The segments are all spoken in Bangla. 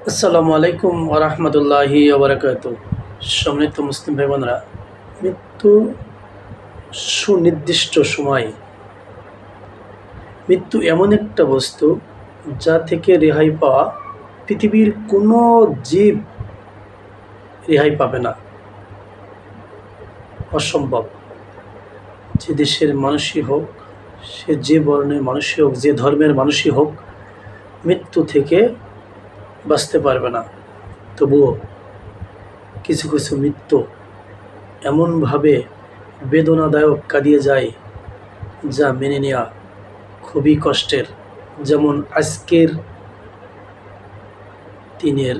আসসালামু আলাইকুম ওয়া রাহমাতুল্লাহি ওয়া বারাকাতুহু। সম্মানিত মুসলিম ভাই বোনেরা, মৃত্যু সুনির্দিষ্ট সময়। মৃত্যু এমন একটা বস্তু যা থেকে রেহাই পাওয়া পৃথিবীর কোনো জীব রেহাই পাবে না, অসম্ভব। যে দেশের মানুষই হোক, সে যে বর্ণের মানুষই হোক, যে ধর্মের মানুষই হোক, মৃত্যু থেকে বাঁচতে পারবে না। তবুও কিছু কিছু মৃত্যু এমনভাবে বেদনাদায়ক কাঁদিয়ে যায় যা মেনে নেওয়া খুবই কষ্টের। যেমন আজকের দিনের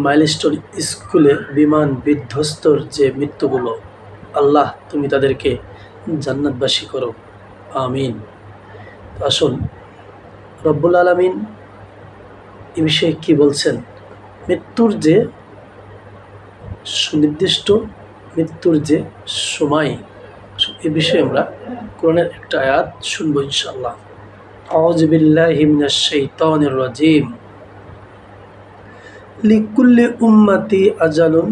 মাইলস্টোন স্কুলে বিমান বিধ্বস্তর যে মৃত্যুগুলো, আল্লাহ তুমি তাদেরকে জান্নাতবাসী করো, আমিন। আসুন, রব্বুল আলামিন এ বিষয়ে কি বলছেন? মৃত্যুর যে সুনির্দিষ্ট, মৃত্যুর যে সময়, এ বিষয়ে আমরা কোরআনের একটা আয়াত শুনবো ইনশাআল্লাহ। আউযু বিল্লাহি মিনাশ শাইতানির রাজিম। লিকুল্লি উম্মতি আজালুন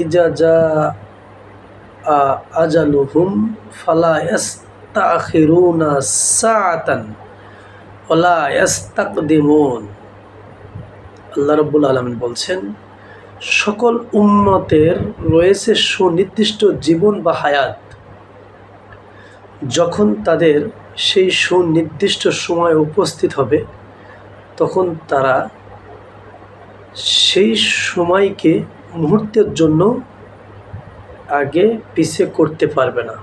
ইজা জাআ আজালুহুম ফালা ইস্তাখিরুনা সাআতান ওয়ালা ইস্তাকদিমুন। আল্লাহ রাব্বুল আলামিন বলছেন, সকল উম্মতের রয়েছে সুনির্দিষ্ট জীবন বা হায়াত। যখন তাদের সেই সুনির্দিষ্ট সময় উপস্থিত হবে, তখন তারা সেই সময়কে মুহূর্তের জন্য আগে পিছে করতে পারবে না।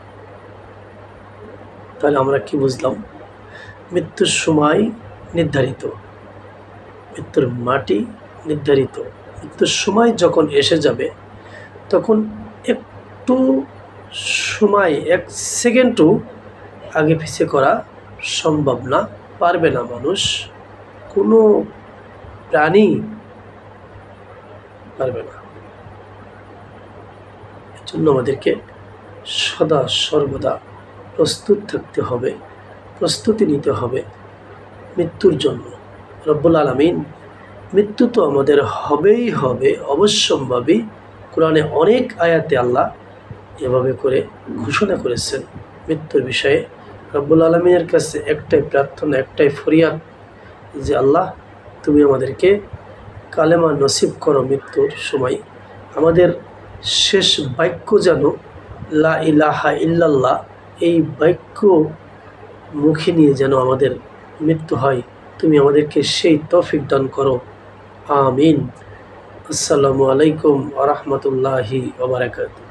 তাহলে আমরা কি বুঝলাম? মৃত্যুর সময় নির্ধারিত, মৃত্যুর মাটি নির্ধারিত। মৃত্যুর সময় যখন এসে যাবে, তখন একটু সময়, 1 সেকেন্ডও আগে পিছে করা সম্ভব না, পারবে না মানুষ, কোনো প্রাণী পারবে না। এর জন্য আমাদেরকে সদা সর্বদা প্রস্তুত থাকতে হবে, প্রস্তুতি নিতে হবে মৃত্যুর জন্য। রব্বুল আলামিন মৃত্যু তো আমাদের হবেই হবে, অবশ্যম্ভাবী। কোরআনে অনেক আয়াতে আল্লাহ এভাবে করে ঘোষণা করেছেন মৃত্যুর বিষয়ে। রব্বুল আলামিনের কাছে একটাই প্রার্থনা, একটাই ফরিয়াদ, যে আল্লাহ তুমি আমাদেরকে কালেমা নসিব করো মৃত্যুর সময়। আমাদের শেষ বাক্য যেন লা ইলাহা ইল্লাল্লাহ, এই বাক্য মুখে নিয়ে যেন আমাদের মৃত্যু হয়। তুমি আমাদেরকে সেই তৌফিক দান করো, আমিন। আসসালামু আলাইকুম ওয়া রাহমাতুল্লাহি ওয়া বারাকাতুহু।